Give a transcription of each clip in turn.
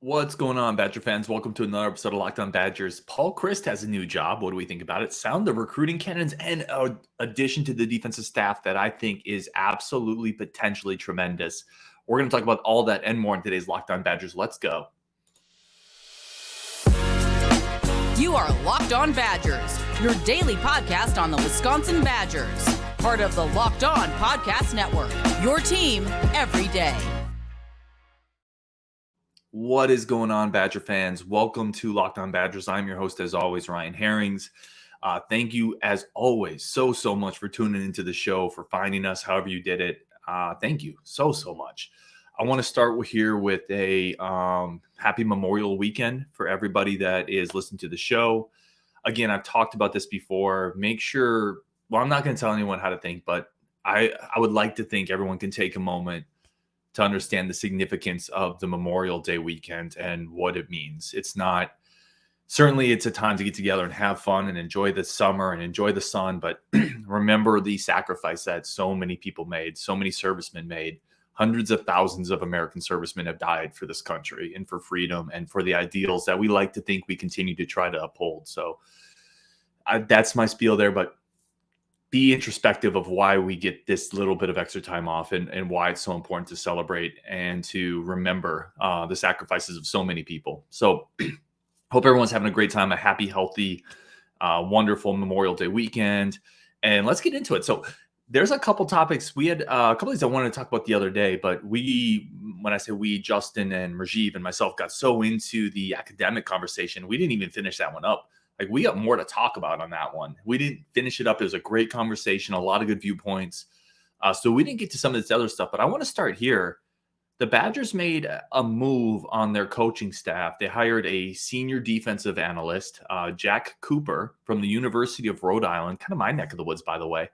What's going on, Badger fans? Welcome to another episode of Locked On Badgers. Paul Chryst has a new job. What do we think about it? Sound the recruiting cannons and addition to the defensive staff that I think is absolutely potentially tremendous. We're going to talk about all that and more in today's Locked On Badgers. Let's go. You are Locked On Badgers, your daily podcast on the Wisconsin Badgers. Part of the Locked On Podcast Network, your team every day. What is going on, Badger fans? Welcome to Locked On Badgers. I'm your host, as always, Ryan Herrings. Thank you, as always, so much for tuning into the show, for finding us, however you did it. Thank you so much. I want to start here with a happy Memorial Weekend for everybody that is listening to the show. Again, I've talked about this before. Make sure, well, I'm not going to tell anyone how to think, but I would like to think everyone can take a moment to understand the significance of the Memorial Day weekend and what it means. It's a time to get together and have fun and enjoy the summer and enjoy the sun, but remember the sacrifice that so many people made, so many servicemen made. Hundreds of thousands of American servicemen have died for this country and for freedom and for the ideals that we like to think we continue to try to uphold. So that's my spiel there, but be introspective of why we get this little bit of extra time off and why it's so important to celebrate and to remember the sacrifices of so many people. So hope everyone's having a great time, a happy, healthy, wonderful Memorial Day weekend. And let's get into it. So there's a couple topics. We had a couple things I wanted to talk about the other day, but when I say we, Justin and Rajiv and myself got so into the academic conversation, we didn't even finish that one up. Like, we got more to talk about on that one. We didn't finish it up. It was a great conversation, a lot of good viewpoints. So we didn't get to some of this other stuff, but I want to start here. The Badgers made a move on their coaching staff. They hired a senior defensive analyst, Jack Cooper, from the University of Rhode Island, kind of my neck of the woods, by the way.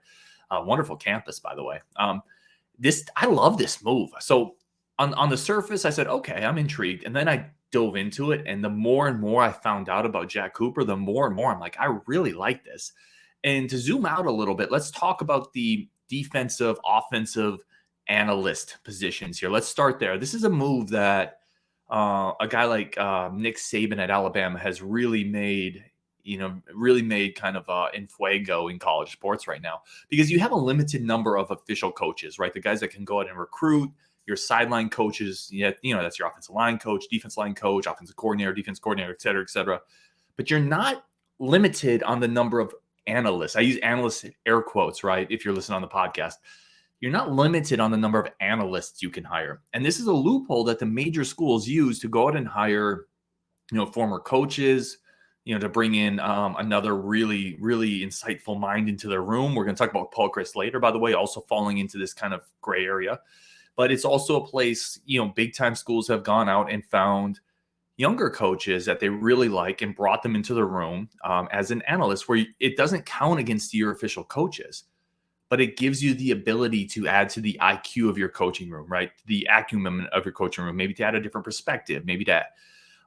Wonderful campus, by the way. I love this move. So on the surface, I said, okay, I'm intrigued. And then I dove into it, and the more and more I found out about Jack Cooper, the more and more I'm like, I really like this. And to zoom out a little bit, let's talk about the defensive, offensive analyst positions here. Let's start there. This is a move that a guy like Nick Saban at Alabama has really made kind of in fuego in college sports right now, because you have a limited number of official coaches, right? The guys that can go out and recruit. Your sideline coaches, that's your offensive line coach, defense line coach, offensive coordinator, defense coordinator, et cetera, et cetera. But you're not limited on the number of analysts. I use analysts in air quotes, right? If you're listening on the podcast, you're not limited on the number of analysts you can hire. And this is a loophole that the major schools use to go out and hire, former coaches, to bring in another really, really insightful mind into their room. We're going to talk about Paul Chryst later, by the way, also falling into this kind of gray area. But it's also a place, big time schools have gone out and found younger coaches that they really like and brought them into the room as an analyst, where it doesn't count against your official coaches, but it gives you the ability to add to the IQ of your coaching room, right? The acumen of your coaching room, maybe to add a different perspective, maybe to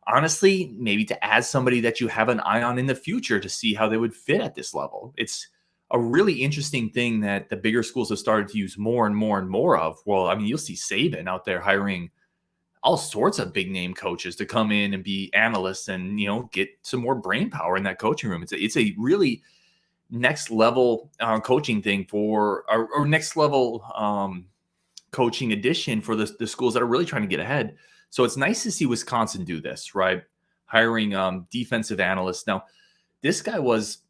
add somebody that you have an eye on in the future to see how they would fit at this level. It's a really interesting thing that the bigger schools have started to use more and more and more of. Well, I mean, you'll see Saban out there hiring all sorts of big name coaches to come in and be analysts and, get some more brain power in that coaching room. It's a really next level coaching thing or next level coaching addition for the schools that are really trying to get ahead. So it's nice to see Wisconsin do this, right? Hiring defensive analysts. Now, this guy was,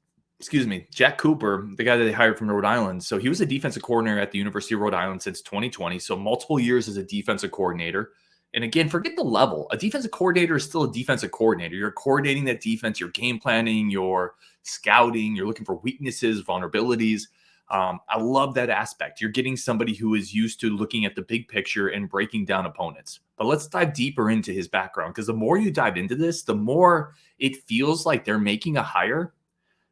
Jack Cooper, the guy that they hired from Rhode Island. So he was a defensive coordinator at the University of Rhode Island since 2020. So multiple years as a defensive coordinator. And again, forget the level. A defensive coordinator is still a defensive coordinator. You're coordinating that defense, you're game planning, you're scouting, you're looking for weaknesses, vulnerabilities. I love that aspect. You're getting somebody who is used to looking at the big picture and breaking down opponents. But let's dive deeper into his background, because the more you dive into this, the more it feels like they're making a hire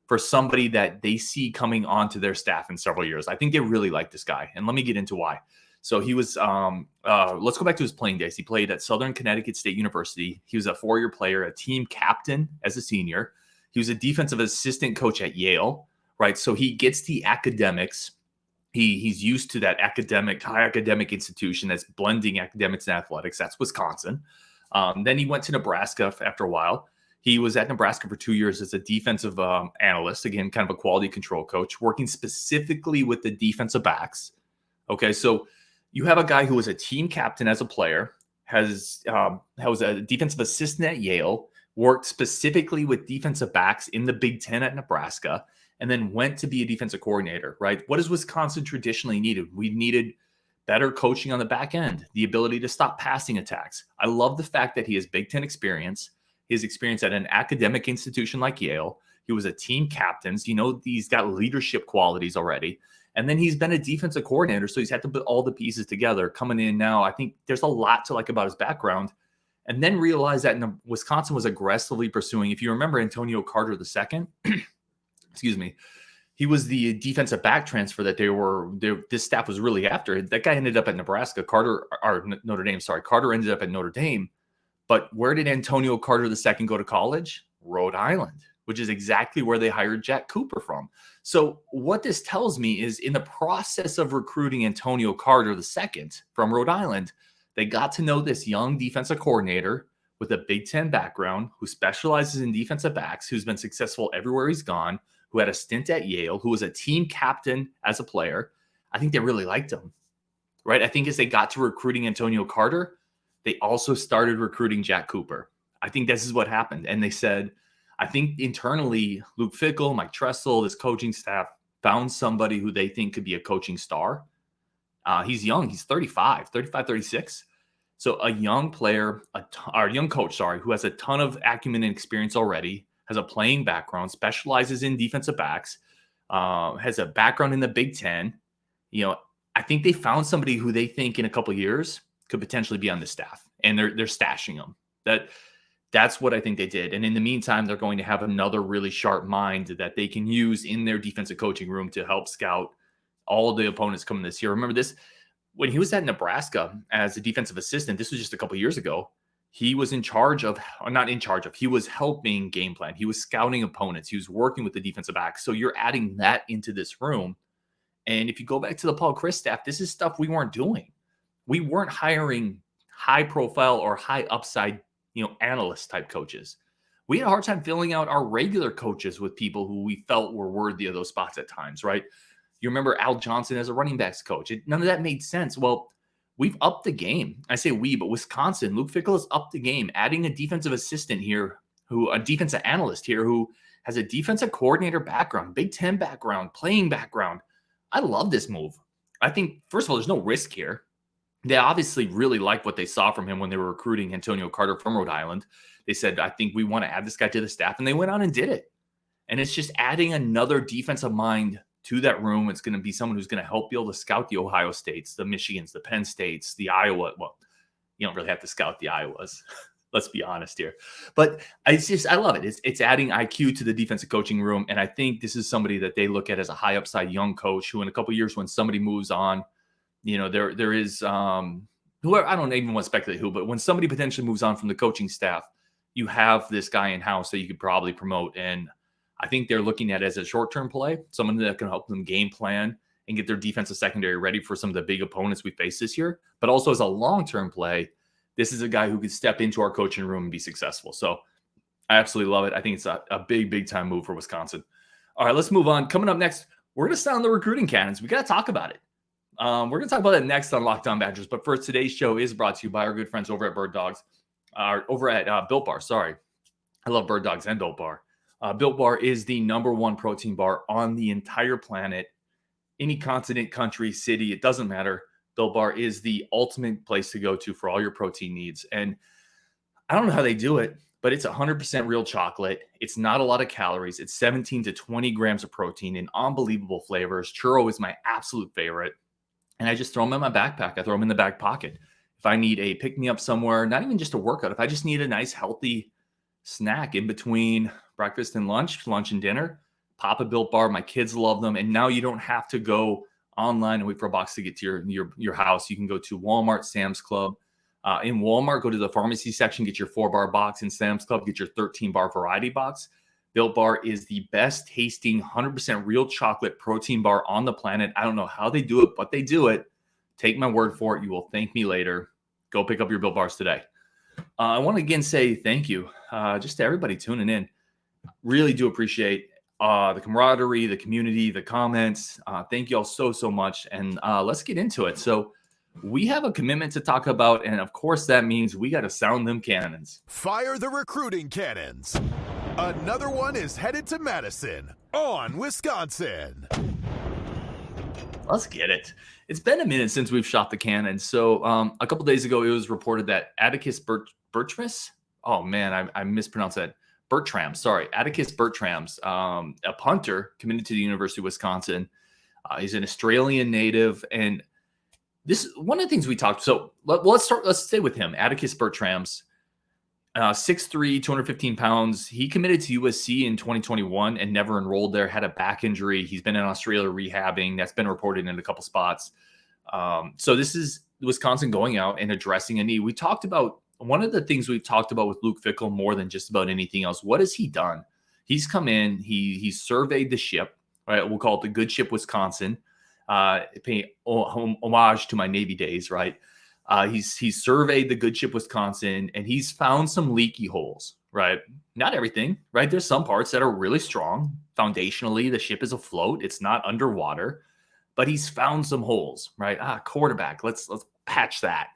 for somebody that they see coming onto their staff in several years. I think they really like this guy. And let me get into why. So he was, let's go back to his playing days. He played at Southern Connecticut State University. He was a 4-year player, a team captain as a senior. He was a defensive assistant coach at Yale, right? So he gets the academics. He's used to that high academic institution that's blending academics and athletics. That's Wisconsin. Then he went to Nebraska after a while. He was at Nebraska for 2 years as a defensive analyst, again, kind of a quality control coach, working specifically with the defensive backs. Okay, so you have a guy who was a team captain as a player, was a defensive assistant at Yale, worked specifically with defensive backs in the Big Ten at Nebraska, and then went to be a defensive coordinator, right? What does Wisconsin traditionally needed? We needed better coaching on the back end, the ability to stop passing attacks. I love the fact that he has Big Ten experience, his experience at an academic institution like Yale. He was a team captain. He's got leadership qualities already. And then he's been a defensive coordinator, so he's had to put all the pieces together. Coming in now, I think there's a lot to like about his background. And then realize that Wisconsin was aggressively pursuing, if you remember Antonio Carter II, excuse me, he was the defensive back transfer that this staff was really after. That guy ended up at Nebraska. Carter ended up at Notre Dame. But where did Antonio Carter II go to college? Rhode Island, which is exactly where they hired Jack Cooper from. So what this tells me is in the process of recruiting Antonio Carter II from Rhode Island, they got to know this young defensive coordinator with a Big Ten background who specializes in defensive backs, who's been successful everywhere he's gone, who had a stint at Yale, who was a team captain as a player. I think they really liked him, right? I think as they got to recruiting Antonio Carter, they also started recruiting Jack Cooper. I think this is what happened. And they said, I think internally, Luke Fickell, Mike Tressel, this coaching staff found somebody who they think could be a coaching star. He's young. He's 35, 36. So a young player, young coach, who has a ton of acumen and experience already, has a playing background, specializes in defensive backs, has a background in the Big Ten. I think they found somebody who they think in a couple of years could potentially be on the staff, and they're stashing him. That's what I think they did. And in the meantime, they're going to have another really sharp mind that they can use in their defensive coaching room to help scout all of the opponents coming this year. Remember this, when he was at Nebraska as a defensive assistant, this was just a couple of years ago, he was he was helping game plan. He was scouting opponents. He was working with the defensive backs. So you're adding that into this room. And if you go back to the Paul Chryst staff, this is stuff we weren't doing. We weren't hiring high profile or high upside, analyst type coaches. We had a hard time filling out our regular coaches with people who we felt were worthy of those spots at times, right? You remember Al Johnson as a running backs coach. None of that made sense. Well, we've upped the game. I say we, but Wisconsin, Luke Fickell has upped the game, adding a defensive assistant here, a defensive analyst here who has a defensive coordinator background, Big Ten background, playing background. I love this move. I think, first of all, there's no risk here. They obviously really liked what they saw from him when they were recruiting Antonio Carter from Rhode Island. They said, I think we want to add this guy to the staff, and they went on and did it. And it's just adding another defensive mind to that room. It's going to be someone who's going to help be able to scout the Ohio States, the Michigans, the Penn States, the Iowa. Well, you don't really have to scout the Iowas. Let's be honest here. But I love it. It's adding IQ to the defensive coaching room. And I think this is somebody that they look at as a high upside young coach who in a couple of years when somebody moves on, there is whoever, I don't even want to speculate who, but when somebody potentially moves on from the coaching staff, you have this guy in-house that you could probably promote. And I think they're looking at it as a short-term play, someone that can help them game plan and get their defensive secondary ready for some of the big opponents we face this year. But also as a long-term play, this is a guy who could step into our coaching room and be successful. So I absolutely love it. I think it's a big, big-time move for Wisconsin. All right, let's move on. Coming up next, we're going to sound the recruiting cannons. We got to talk about it. We're going to talk about that next on Locked On Badgers. But first, today's show is brought to you by our good friends over at Built Bar. Sorry. I love Bird Dogs and Built Bar. Built Bar is the #1 protein bar on the entire planet. Any continent, country, city, it doesn't matter. Built Bar is the ultimate place to go to for all your protein needs. And I don't know how they do it, but it's 100% real chocolate. It's not a lot of calories. It's 17 to 20 grams of protein in unbelievable flavors. Churro is my absolute favorite. And I just throw them in my backpack. I throw them in the back pocket. If I need a pick-me-up somewhere, not even just a workout, if I just need a nice, healthy snack in between breakfast and lunch and dinner, pop a Built Bar. My kids love them. And now you don't have to go online and wait for a box to get to your house. You can go to Walmart, Sam's Club. In Walmart, go to the pharmacy section, get your 4-bar box. In Sam's Club, get your 13-bar variety box. Built Bar is the best tasting 100% real chocolate protein bar on the planet. I don't know how they do it, but they do it. Take my word for it. You will thank me later. Go pick up your Built Bars today. I want to again say thank you just to everybody tuning in. Really do appreciate the camaraderie, the community, the comments. Thank you all so much. And let's get into it. So we have a commitment to talk about, and of course that means we got to sound them cannons. Fire the recruiting cannons. Another one is headed to Madison on Wisconsin. Let's get it. It's been a minute since we've shot the cannon. So a couple days ago, it was reported that Atticus Bertrams, oh man, I mispronounced that. Bertrams, sorry. Atticus Bertrams, a punter committed to the University of Wisconsin. He's an Australian native. And this one of the things we talked. So let's stay with him. Atticus Bertrams, 6'3", 215 pounds. He committed to USC in 2021 and never enrolled there, had a back injury. He's been in Australia rehabbing. That's been reported in a couple spots. So this is Wisconsin going out and addressing a need. We talked about one of the things we've talked about with Luke Fickell more than just about anything else. What has he done? He's come in, he surveyed the ship, right? We'll call it the good ship Wisconsin, paying homage to my Navy days, right? He's surveyed the good ship Wisconsin, and he's found some leaky holes, right? Not everything, right? There's some parts that are really strong. Foundationally, the ship is afloat. It's not underwater, but he's found some holes, right? Quarterback, let's patch that.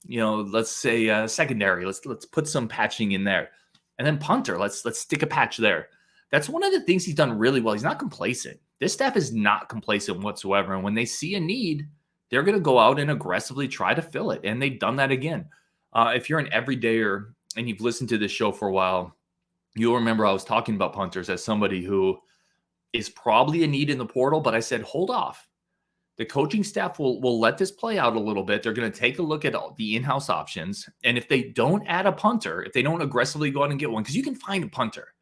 Let's say secondary. Let's put some patching in there, and then punter. Let's stick a patch there. That's one of the things he's done really well. He's not complacent. This staff is not complacent whatsoever, and when they see a need, they're going to go out and aggressively try to fill it. And they've done that again. If you're an everydayer and you've listened to this show for a while, you'll remember I was talking about punters as somebody who is probably a need in the portal, but I said, hold off. The coaching staff will let this play out a little bit. They're going to take a look at all the in-house options. And if they don't add a punter, if they don't aggressively go out and get one, because you can find a punter,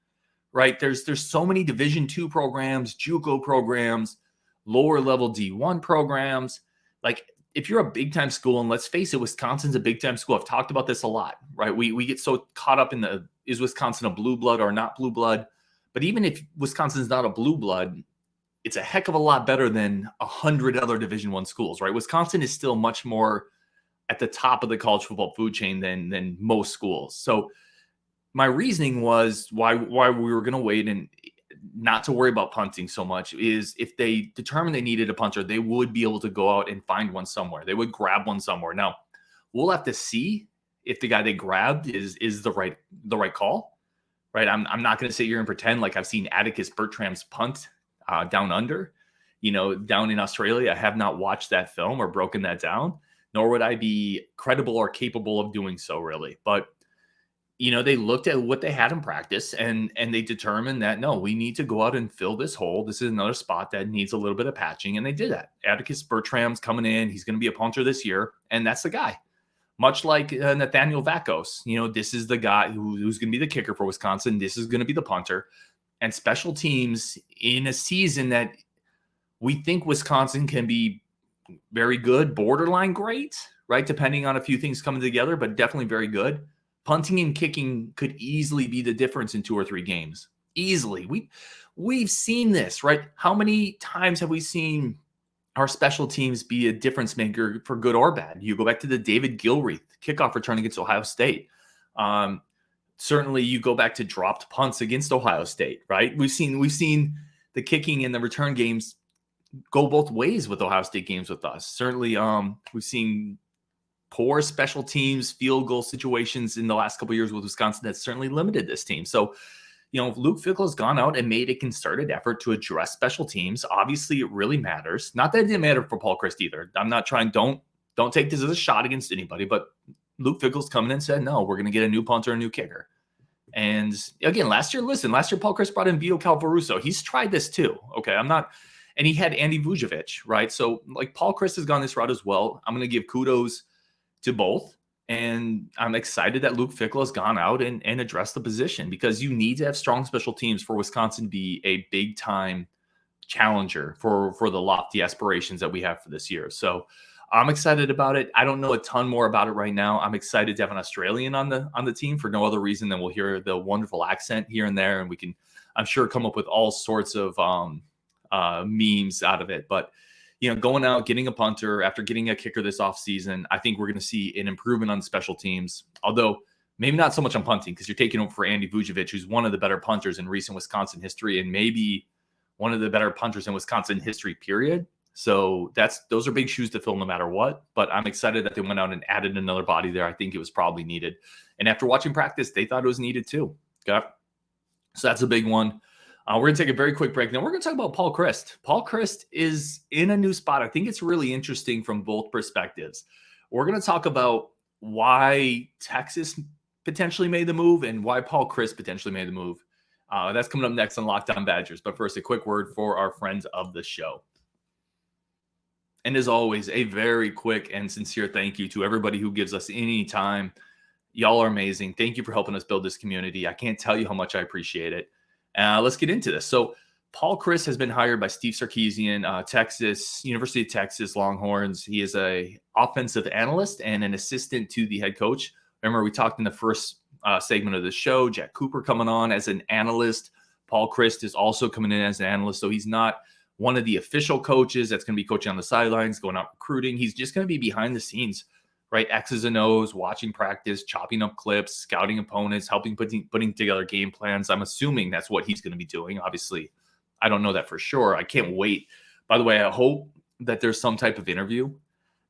right? There's so many Division II programs, JUCO programs, lower level D1 programs. Like, if you're a big-time school, and let's face it, Wisconsin's a big-time school. I've talked about this a lot, right? We get so caught up in is Wisconsin a blue blood or not blue blood? But even if Wisconsin's not a blue blood, it's a heck of a lot better than 100 other Division I schools, right? Wisconsin is still much more at the top of the college football food chain than most schools. So my reasoning was why we were going to wait and not to worry about punting so much is if they determined they needed a punter, they would be able to go out and find one somewhere. They would grab one somewhere. Now, we'll have to see if the guy they grabbed is the right call, right? I'm not going to sit here and pretend like I've seen Atticus Bertrams punt down under, down in Australia. I have not watched that film or broken that down, nor would I be credible or capable of doing so, really. But they looked at what they had in practice and they determined that, no, we need to go out and fill this hole. This is another spot that needs a little bit of patching. And they did that. Atticus Bertram's coming in. He's going to be a punter this year. And that's the guy. Much like Nathaniel Vakos, this is the guy who's going to be the kicker for Wisconsin. This is going to be the punter. And special teams in a season that we think Wisconsin can be very good, borderline great, right? Depending on a few things coming together, but definitely very good. Punting and kicking could easily be the difference in 2 or 3 games. Easily. We've seen this, right? How many times have we seen our special teams be a difference maker for good or bad? You go back to the David Gilreath kickoff return against Ohio State. Certainly you go back to dropped punts against Ohio State, right? We've seen the kicking and the return games go both ways with Ohio State games with us. Certainly we've seen poor special teams, field goal situations in the last couple of years with Wisconsin that's certainly limited this team. So, Luke Fickell has gone out and made a concerted effort to address special teams. Obviously, it really matters. Not that it didn't matter for Paul Chryst either. I'm not trying, don't take this as a shot against anybody, but Luke Fickell's coming in and said, no, we're going to get a new punter, a new kicker. And again, last year Paul Chryst brought in Vito Calvaruso. He's tried this too. Okay. And he had Andy Vujovic, right? So like Paul Chryst has gone this route as well. I'm going to give kudos to both. And I'm excited that Luke Fickell has gone out and addressed the position because you need to have strong special teams for Wisconsin to be a big time challenger for the lofty aspirations that we have for this year. So I'm excited about it. I don't know a ton more about it right now. I'm excited to have an Australian on the team for no other reason than we'll hear the wonderful accent here and there. And we can, I'm sure, come up with all sorts of memes out of it. But going out, getting a punter after getting a kicker this offseason, I think we're going to see an improvement on special teams. Although maybe not so much on punting, because you're taking over for Andy Vujovic, who's one of the better punters in recent Wisconsin history, and maybe one of the better punters in Wisconsin history, period. So those are big shoes to fill no matter what. But I'm excited that they went out and added another body there. I think it was probably needed. And after watching practice, they thought it was needed too. Okay. So that's a big one. We're going to take a very quick break. Now we're going to talk about Paul Chryst. Paul Chryst is in a new spot. I think it's really interesting from both perspectives. We're going to talk about why Texas potentially made the move and why Paul Chryst potentially made the move. That's coming up next on Locked On Badgers. But first, a quick word for our friends of the show. And as always, a very quick and sincere thank you to everybody who gives us any time. Y'all are amazing. Thank you for helping us build this community. I can't tell you how much I appreciate it. Let's get into this. So Paul Chryst has been hired by Steve Sarkisian, University of Texas Longhorns. He is a offensive analyst and an assistant to the head coach. Remember, we talked in the first segment of the show, Jack Cooper coming on as an analyst. Paul Chryst is also coming in as an analyst. So he's not one of the official coaches that's going to be coaching on the sidelines, going out recruiting. He's just going to be behind the scenes, right? X's and O's, watching practice, chopping up clips, scouting opponents, helping putting together game plans. I'm assuming that's what he's going to be doing. Obviously, I don't know that for sure. I can't wait. By the way, I hope that there's some type of interview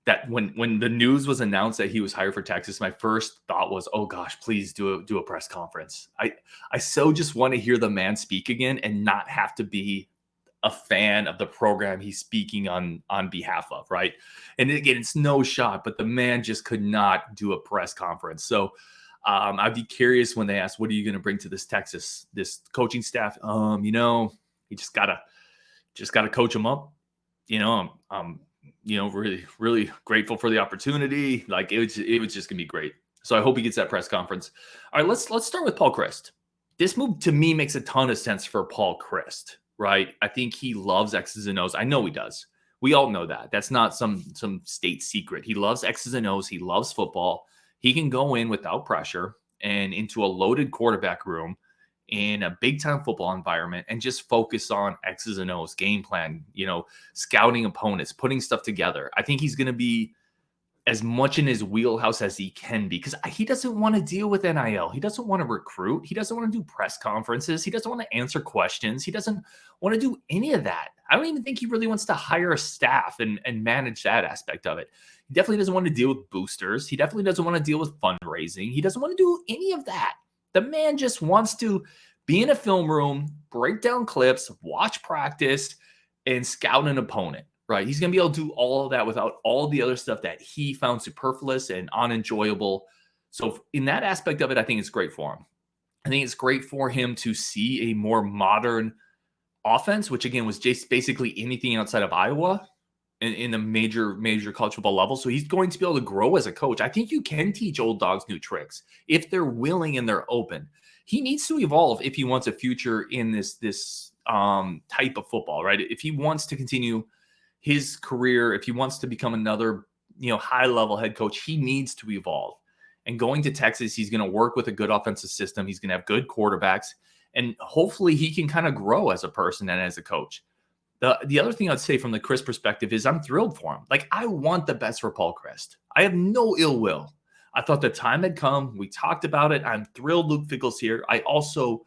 that when the news was announced that he was hired for Texas, my first thought was, oh gosh, please do a press conference. I so just want to hear the man speak again and not have to be a fan of the program he's speaking on behalf of, right? And again, it's no shot, but the man just could not do a press conference. So I'd be curious when they ask, what are you going to bring to this coaching staff? You just gotta coach them up. I'm really, really grateful for the opportunity. Like it was just gonna be great. So I hope he gets that press conference. All right, let's start with Paul Chryst. This move to me makes a ton of sense for Paul Chryst. Right? I think he loves X's and O's. I know he does. We all know that. That's not some state secret. He loves X's and O's. He loves football. He can go in without pressure and into a loaded quarterback room in a big-time football environment and just focus on X's and O's, game plan, scouting opponents, putting stuff together. I think he's going to be as much in his wheelhouse as he can be, because he doesn't want to deal with NIL. He doesn't want to recruit. He doesn't want to do press conferences. He doesn't want to answer questions. He doesn't want to do any of that. I don't even think he really wants to hire a staff and manage that aspect of it. He definitely doesn't want to deal with boosters. He definitely doesn't want to deal with fundraising. He doesn't want to do any of that. The man just wants to be in a film room, break down clips, watch practice, and scout an opponent. Right. He's going to be able to do all of that without all the other stuff that he found superfluous and unenjoyable. So in that aspect of it, I think it's great for him. I think it's great for him to see a more modern offense, which again was just basically anything outside of Iowa in a major college football level. So he's going to be able to grow as a coach. I think you can teach old dogs new tricks if they're willing and they're open. He needs to evolve if he wants a future in this type of football, right? If he wants to continue his career, if he wants to become another, high-level head coach, he needs to evolve. And going to Texas, he's going to work with a good offensive system. He's going to have good quarterbacks, and hopefully he can kind of grow as a person and as a coach. The other thing I'd say from the Chryst perspective is I'm thrilled for him. Like, I want the best for Paul Chryst. I have no ill will. I thought the time had come. We talked about it. I'm thrilled Luke Fickell's here. I also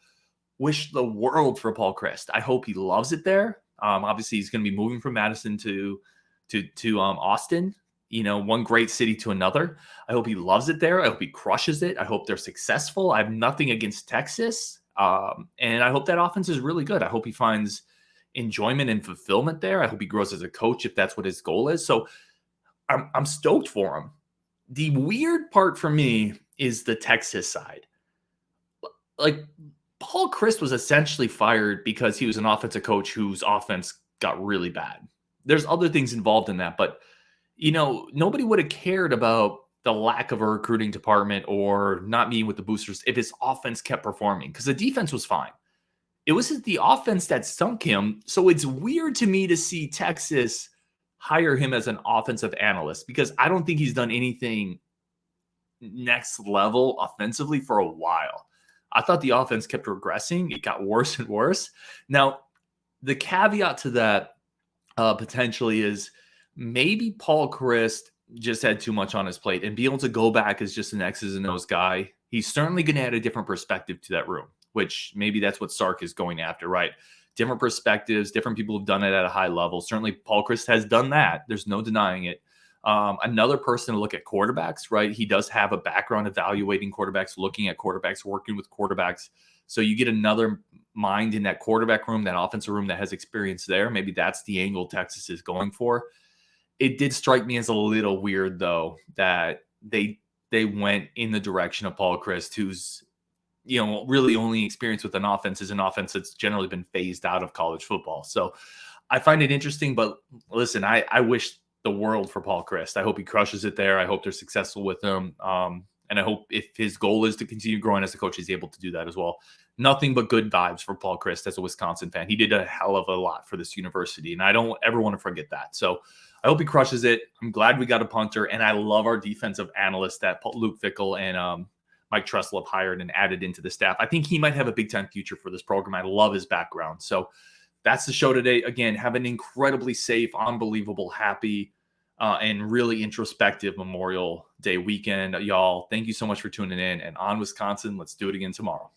wish the world for Paul Chryst. I hope he loves it there. Obviously, he's going to be moving from Madison to Austin, one great city to another. I hope he loves it there. I hope he crushes it. I hope they're successful. I have nothing against Texas. And I hope that offense is really good. I hope he finds enjoyment and fulfillment there. I hope he grows as a coach if that's what his goal is. So I'm stoked for him. The weird part for me is the Texas side. Like, Paul Chryst was essentially fired because he was an offensive coach whose offense got really bad. There's other things involved in that, but nobody would have cared about the lack of a recruiting department or not meeting with the boosters if his offense kept performing, because the defense was fine. It was the offense that stunk him. So it's weird to me to see Texas hire him as an offensive analyst, because I don't think he's done anything next level offensively for a while. I thought the offense kept regressing. It got worse and worse. Now, the caveat to that, potentially is maybe Paul Chryst just had too much on his plate, and be able to go back as just an X's and O's guy. He's certainly going to add a different perspective to that room, which maybe that's what Sark is going after, right? Different perspectives, different people have done it at a high level. Certainly Paul Chryst has done that. There's no denying it. Another person to look at quarterbacks, right? He does have a background evaluating quarterbacks, looking at quarterbacks, working with quarterbacks. So you get another mind in that quarterback room, that offensive room that has experience there. Maybe that's the angle Texas is going for. It did strike me as a little weird, though, that they went in the direction of Paul Chryst, who's, really only experience with an offense is an offense that's generally been phased out of college football. So I find it interesting, but listen, I wish the world for Paul Chryst. I hope he crushes it there. I hope they're successful with him. And I hope if his goal is to continue growing as a coach, he's able to do that as well. Nothing but good vibes for Paul Chryst as a Wisconsin fan. He did a hell of a lot for this university, and I don't ever want to forget that. So I hope he crushes it. I'm glad we got a punter, and I love our defensive analyst that Luke Fickell and Mike Tressel have hired and added into the staff. I think he might have a big-time future for this program. I love his background. So that's the show today. Again, have an incredibly safe, unbelievable, happy, and really introspective Memorial Day weekend, y'all. Thank you so much for tuning in. And on Wisconsin, let's do it again tomorrow.